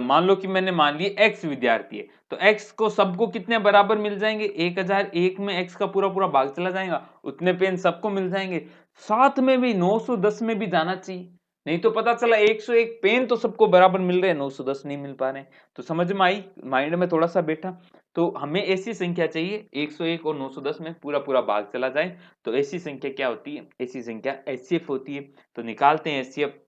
मान लो कि मैंने मान लिया x विद्यार्थी है, तो x को सबको कितने बराबर मिल जाएंगे, 1001 में x का पूरा पूरा भाग चला जाएगा, उतने पेन सबको मिल जाएंगे। साथ में भी 910 में भी जाना चाहिए, नहीं तो पता चला 101 पेन तो सबको बराबर मिल रहे हैं, 910 नहीं मिल पा रहे हैं। तो समझ में आई, माइंड में थोड़ा सा बैठा। तो हमें ऐसी संख्या चाहिए 101 और 910 में पूरा पूरा भाग चला जाए, तो ऐसी संख्या क्या होती है, ऐसी संख्या एचसीएफ होती है। तो निकालते हैं एचसीएफ।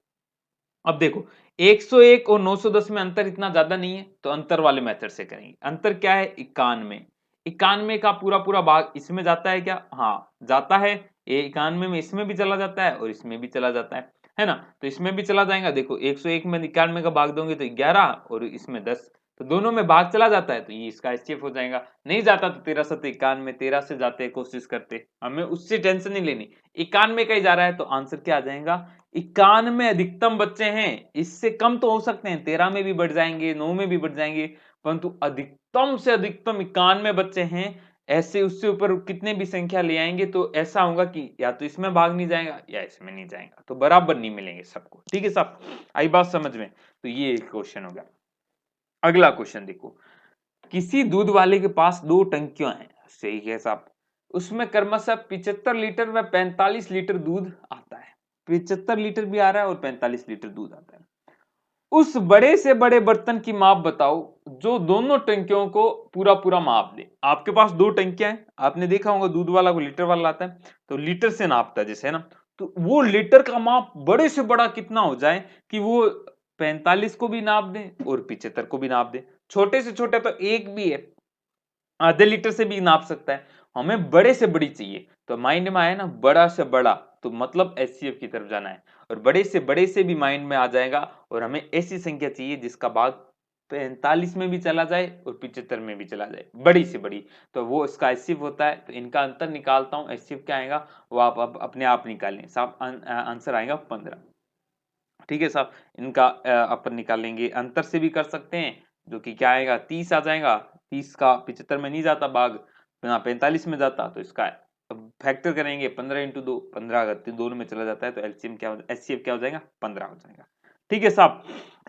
अब देखो 101 और 910 में अंतर इतना ज्यादा नहीं है, तो अंतर वाले मेथड से करेंगे। अंतर क्या है, 91। 91 का पूरा पूरा भाग इसमें जाता है क्या, हाँ जाता है। ये 91 में इसमें भी चला जाता है और इसमें भी चला जाता है ना। तो इसमें भी चला जाएगा, देखो 101 में 91 का भाग दोगे तो 11 और इसमें 10, तो दोनों में भाग चला जाता है, तो ये इसका एचसीएफ हो जाएगा। नहीं जाता तो 13 7 91, 13 से जाते कोशिश करते, हमें उससे टेंशन नहीं लेनी। 91 का ही जा रहा है, तो आंसर क्या आ जाएगा, 91 अधिकतम बच्चे हैं, इससे कम तो हो सकते हैं, 13 में भी बढ़ जाएंगे, 9 में भी बढ़ जाएंगे, परंतु अधिकतम से अधिकतम 91 बच्चे हैं। ऐसे उससे ऊपर कितने भी संख्या ले आएंगे तो ऐसा होगा कि या तो इसमें भाग नहीं जाएगा या इसमें नहीं जाएगा, तो बराबर नहीं मिलेंगे सबको। ठीक है साहब, आई बात समझ में। तो ये एक क्वेश्चन हो गया। अगला क्वेश्चन देखो, किसी दूध वाले के पास दो टंकियां हैं, सही है साहब, उसमें क्रमशः 75 लीटर व 45 लीटर दूध आता है। 75 लीटर भी आ रहा है और 45 लीटर दूध आता है। उस बड़े से बड़े बर्तन की माप बताओ जो दोनों टंकियों को पूरा पूरा माप दे। आपके पास दो टंकियां हैं, आपने देखा होगा दूध वाला को लीटर वाला आता है, तो लीटर से नापता है जैसे, है ना। तो वो लीटर का माप बड़े से बड़ा कितना हो जाए कि वो 45 को भी नाप दे और 75 को भी नाप दे। छोटे से छोटे तो एक भी है, आधे लीटर से भी नाप सकता है। हमें बड़े से बड़ी चाहिए, तो माइंड में आया ना बड़ा से बड़ा, तो मतलब एचसीएफ की तरफ जाना है। और बड़े से भी माइंड में आ जाएगा, और हमें ऐसी संख्या चाहिए जिसका भाग 45 में भी चला जाए और 75 में भी चला जाए, बड़ी से बड़ी, तो वो इसका एचसीएफ होता है। तो इनका अंतर निकालता हूं, एचसीएफ क्या आएगा वो आप अपने आप निकालें साहब, आंसर आएगा 15। ठीक है साहब, इनका अपन निकालेंगे, अंतर से भी कर सकते हैं, जो कि क्या आएगा 30 आ जाएगा। 30 का 75 में नहीं जाता भाग, 45 में जाता, तो इसका फैक्टर करेंगे 15 इंटू 2, 15 अगर दोनों में चला जाता है तो एलसीएम क्या एचसीएफ क्या हो जाएगा, 15 हो जाएगा। ठीक है साहब,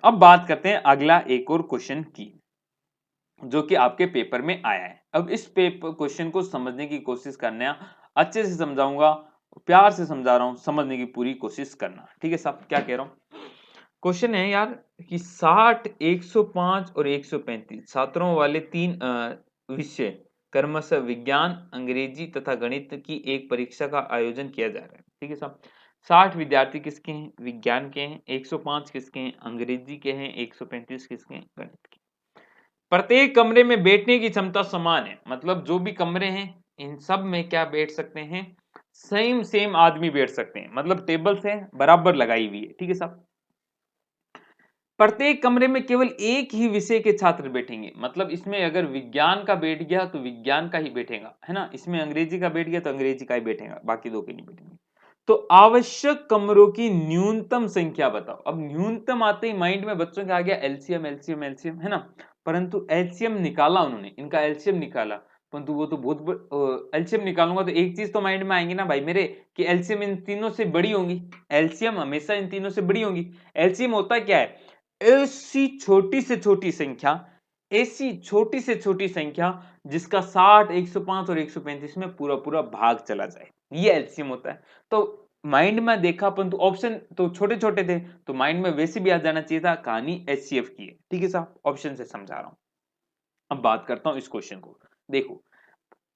अब बात करते हैं अगला एक और क्वेश्चन की, जो कि आपके पेपर में आया है। अब इस पेपर क्वेश्चन को समझने की कोशिश करना, अच्छे से समझाऊंगा प्यार से समझा रहा हूं, समझने की पूरी कोशिश करना, ठीक है साहब। क्या कह रहा हूं, क्वेश्चन है यार कि 60, 105 और 135 छात्रों वाले तीन विषय क्रमशः विज्ञान, अंग्रेजी तथा गणित की एक परीक्षा का आयोजन किया जा रहा है, ठीक है साहब। 60 विद्यार्थी किसके हैं, विज्ञान के हैं, 105 किसके हैं, अंग्रेजी के हैं, 135 किसके हैं, गणित के। प्रत्येक कमरे में बैठने की क्षमता समान है, मतलब जो भी कमरे हैं इन सब में क्या बैठ सकते हैं, सेम सेम आदमी बैठ सकते हैं, मतलब टेबल से बराबर लगाई हुई है, ठीक है साहब। प्रत्येक कमरे में केवल एक ही विषय के छात्र बैठेंगे, मतलब इसमें अगर विज्ञान का बैठ गया तो विज्ञान का ही बैठेगा, है ना, इसमें अंग्रेजी का बैठ गया तो अंग्रेजी का ही बैठेगा, बाकी दो के नहीं बैठेंगे। तो आवश्यक कमरों की न्यूनतम संख्या बताओ। अब न्यूनतम आते ही माइंड में बच्चों के आ गया एलसीएम एलसीएम एलसीएम, है ना, परंतु एलसीएम निकाला उन्होंने, इनका एलसीएम निकाला, परंतु वो तो बहुत एलसीएम निकालूंगा तो एक चीज तो माइंड में आएंगी ना भाई मेरे, कि एलसीएम इन तीनों से बड़ी होंगी, एलसीएम हमेशा इन तीनों से बड़ी होंगी। एलसीएम होता क्या है, ऐसी छोटी से छोटी संख्या, ऐसी छोटी से छोटी संख्या जिसका 60, 105 और 135 में पूरा पूरा भाग चला जाए, ये एलसीएम होता है। तो माइंड में देखा, परंतु ऑप्शन तो छोटे छोटे थे, तो माइंड में वैसे भी आ जाना चाहिए था, कहानी एचसीएफ की है, ठीक है साहब, ऑप्शन से समझा रहा हूं। अब बात करता हूं इस क्वेश्चन को, देखो,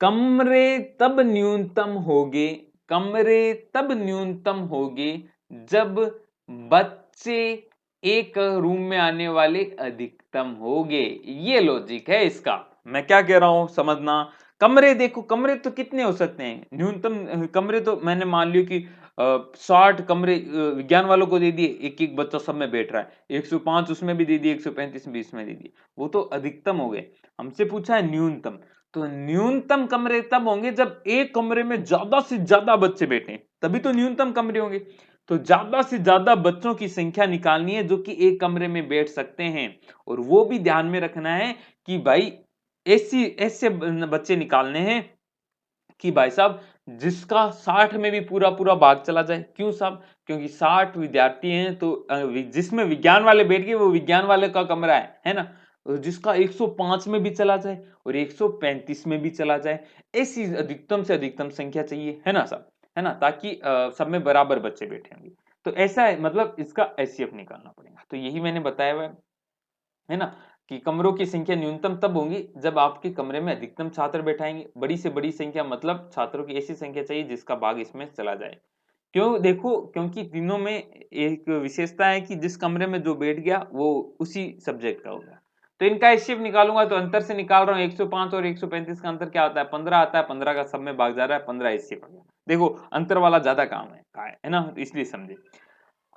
कमरे तब न्यूनतम होगे, कमरे तब न्यूनतम होगे जब बच्चे एक रूम में आने वाले अधिकतम होगे, ये लॉजिक है इसका। मैं क्या कह रहा हूं समझना, कमरे देखो, कमरे तो कितने हो सकते हैं, न्यूनतम कमरे तो मैंने मान लिया कि 60 कमरे विज्ञान वालों को दे दिए, एक एक बच्चा सब में बैठ रहा है, 105 उसमें भी दे दिए, 135 भी इसमें दे दिए, वो तो अधिकतम हो गए। हमसे पूछा है न्यूनतम, तो न्यूनतम कमरे तब होंगे जब एक कमरे में ज्यादा से ज्यादा बच्चे बैठे, तभी तो न्यूनतम कमरे होंगे। तो ज्यादा से ज्यादा बच्चों की संख्या निकालनी है जो कि एक कमरे में बैठ सकते हैं, और वो भी ध्यान में रखना है कि भाई ऐसी ऐसे बच्चे निकालने हैं कि भाई साहब जिसका 60 में भी पूरा पूरा भाग चला जाए। क्यों साहब, क्योंकि 60 विद्यार्थी हैं तो जिसमें विज्ञान वाले बैठ गए वो विज्ञान वाले का कमरा है ना, और जिसका 105 में भी चला जाए और 135 में भी चला जाए, ऐसी अधिकतम से अधिकतम संख्या चाहिए, है ना साहब, है ना, ताकि सब में बराबर बच्चे बैठेंगे। तो ऐसा है, मतलब इसका एचसीएफ निकालना पड़ेगा। तो यही मैंने बताया हुआ है ना, कि कमरों की संख्या न्यूनतम तब होगी जब आपके कमरे में अधिकतम छात्र बैठाएंगे, बड़ी से बड़ी संख्या मतलब छात्रों की ऐसी संख्या चाहिए जिसका भाग इसमें चला जाए। क्यों, देखो, क्योंकि तीनों में एक विशेषता है कि जिस कमरे में जो बैठ गया वो उसी सब्जेक्ट का होगा। तो इनका एचसीएफ निकालूंगा तो अंतर से निकाल रहा हूं, 105 और 135 का अंतर क्या आता है, 15 आता है, 15 का सब में भाग जा रहा है, 15 एचसीएफ आ गया। देखो अंतर वाला ज्यादा काम है ना, तो इसलिए समझे।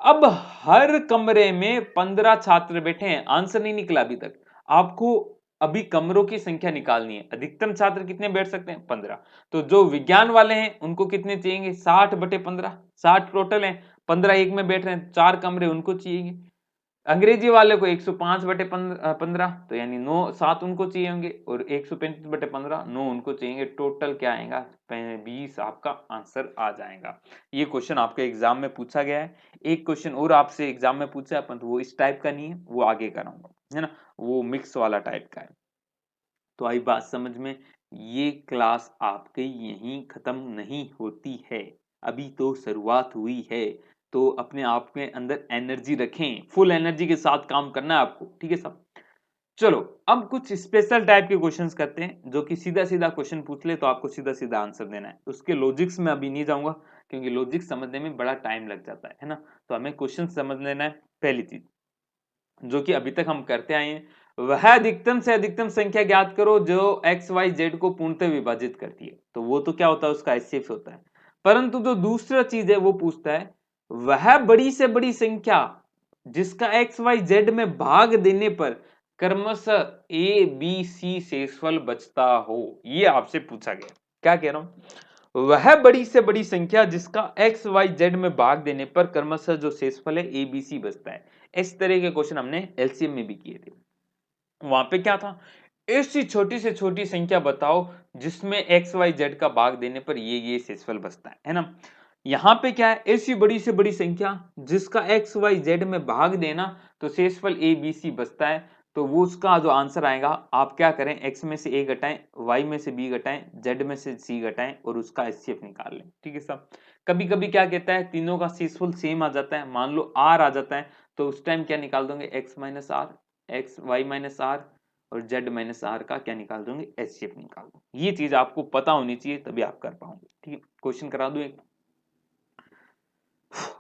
अब हर कमरे में 15 छात्र बैठे हैं, आंसर नहीं निकला अभी तक, आपको अभी कमरों की संख्या निकालनी है। अधिकतम छात्र कितने बैठ सकते हैं, 15। तो जो विज्ञान वाले हैं उनको कितने चाहिए, 60/15, 60 टोटल है, 15 एक में बैठ रहे हैं, 4 कमरे उनको चाहिए। अंग्रेजी वाले को 105/15, तो यानी 9 7 उनको चाहिए होंगे, और 135/15 9 उनको चाहिए, टोटल क्या आएगा, 20 आपका आंसर आ जाएगा। ये क्वेश्चन आपके एग्जाम में पूछा गया है। एक क्वेश्चन और आपसे एग्जाम में पूछा है, परंतु वो इस टाइप का नहीं है, वो आगे कराऊंगा, है ना, वो मिक्स वाला टाइप का है। तो आई बात समझ में, ये क्लास आपके यहीं खत्म नहीं होती है, अभी तो शुरुआत हुई है। तो अपने आप के अंदर एनर्जी रखें, फुल एनर्जी के साथ काम करना है आपको, ठीक है सब। चलो अब कुछ स्पेशल टाइप के क्वेश्चंस करते हैं, जो कि सीधा सीधा क्वेश्चन पूछ ले तो आपको सीधा सीधा आंसर देना है। उसके लॉजिक्स में अभी नहीं जाऊंगा, क्योंकि लॉजिक समझने में बड़ा टाइम लग जाता है ना, तो हमें क्वेश्चन समझ लेना है। पहली चीज जो कि अभी तक हम करते आए हैं, वह अधिकतम से अधिकतम संख्या ज्ञात करो जो एक्स वाई जेड को पूर्णतः विभाजित करती है। तो वो तो क्या होता है, उसका एचसीएफ होता है। परंतु जो दूसरा चीज है वो पूछता है वह बड़ी से बड़ी संख्या जिसका एक्स वाई जेड में भाग देने पर क्रमशः ए बी सी शेषफल बचता हो, ये आपसे पूछा गया। क्या कह रहा हूं, वह बड़ी से बड़ी संख्या जिसका एक्स वाई जेड में भाग देने पर क्रमशः जो शेषफल है ए बी सी बचता है। इस तरह के क्वेश्चन हमने एलसीएम में भी किए थे। वहां पे क्या था, ऐसी छोटी से छोटी संख्या बताओ जिसमें एक्स वाई जेड का भाग देने पर ये शेषफल बचता है ना। यहां पे क्या है, ऐसी बड़ी से बड़ी संख्या जिसका एक्स वाई जेड में भाग देना तो शेषफल ए बी सी बचता है। तो वो उसका जो आंसर आएगा, आप क्या करें, एक्स में से ए घटाएं, वाई में से बी घटाएं, जेड में से सी घटाएं और उसका एचसीएफ निकाल लें, ठीक है साहब। कभी-कभी क्या कहता है तीनों का शीर्षफल सेम आ जाता है, मान लो r आ जाता है तो उस टाइम क्या निकाल दोगे x minus R, X Y minus R और z माइनस आर का क्या निकाल दोगे एचसीएफ निकाल दो। ये चीज आपको पता होनी चाहिए तभी आप कर पाओगे। ठीक है, क्वेश्चन करा दो एक।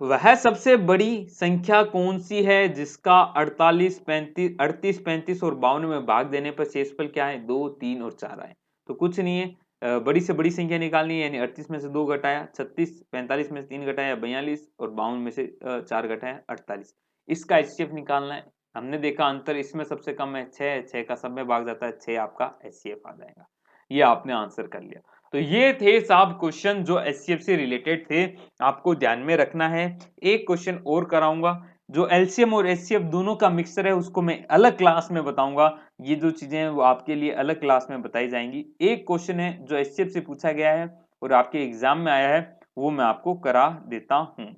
वह सबसे बड़ी संख्या कौन सी है जिसका 38, 35 और 52 में भाग देने पर शेषफल क्या है 2, 3 और 4 आए। तो कुछ नहीं है, बड़ी से बड़ी संख्या निकालनी है, यानी 38 में से 2 घटाया 36, 45 में से 3 घटाया 42 और 52 में से 4 घटाया 48। इसका एचसीएफ निकालना है। हमने देखा अंतर इसमें सबसे कम है 6, 6 का सब में भाग जाता है 6 आपका एचसीएफ आ जाएगा। ये आपने आंसर कर लिया। तो ये थे साहब क्वेश्चन जो एचसीएफ से रिलेटेड थे, आपको ध्यान में रखना है। एक क्वेश्चन और कराऊंगा, जो एलसीएम और एचसीएफ दोनों का मिक्सचर है उसको मैं अलग क्लास में बताऊंगा। ये जो चीजें हैं वो आपके लिए अलग क्लास में बताई जाएंगी। एक क्वेश्चन है जो एचसीएफ से पूछा गया है और आपके एग्जाम में आया है, वो मैं आपको करा देता हूं।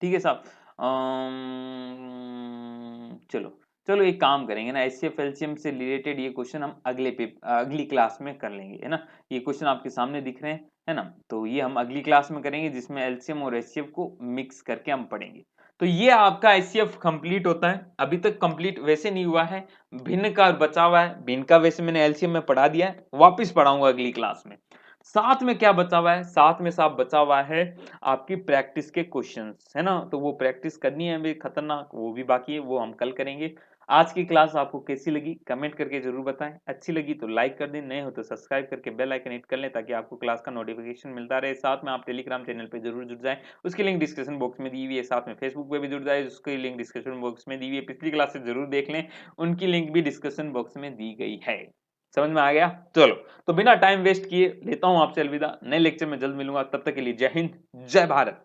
ठीक है साहब। चलो चलो एक काम करेंगे ना, एचसीएफ एलसीएम से रिलेटेड ये क्वेश्चन हम अगली क्लास में कर लेंगे, है ना। ये क्वेश्चन आपके सामने दिख रहे हैं, है ना। तो ये हम अगली क्लास में करेंगे जिसमें एलसीएम और एचसीएफ को मिक्स करके हम पढ़ेंगे। तो ये आपका एचसीएफ कंप्लीट होता है। अभी तक कंप्लीट वैसे नहीं हुआ है, भिन्न का बचा हुआ है। भिन्न का वैसे मैंने एलसीएम में पढ़ा दिया है, वापिस पढ़ाऊंगा अगली क्लास में। साथ में क्या बचा हुआ है, साथ में साहब बचा हुआ है आपकी प्रैक्टिस के क्वेश्चंस, है ना। तो वो प्रैक्टिस करनी है अभी खतरनाक, वो भी बाकी है, वो हम कल करेंगे। आज की क्लास आपको कैसी लगी कमेंट करके जरूर बताएं। अच्छी लगी तो लाइक कर दें, नए हो तो सब्सक्राइब करके बेल आइकन हिट कर लें ताकि आपको क्लास का नोटिफिकेशन मिलता रहे। साथ में आप टेलीग्राम चैनल पे जरूर जुड़ जाएं, उसकी लिंक डिस्क्रिप्शन बॉक्स में दी हुई है। साथ में फेसबुक पे भी जुड़ जाए, उसकी लिंक डिस्क्रिप्शन बॉक्स में दी हुई है। पिछली क्लास से जरूर देख लें, उनकी लिंक भी डिस्क्रिप्शन बॉक्स में दी गई है। समझ में आ गया। चलो तो बिना टाइम वेस्ट किए लेता हूं आपसे अलविदा। नए लेक्चर में जल्द मिलूंगा, तब तक के लिए जय हिंद जय भारत।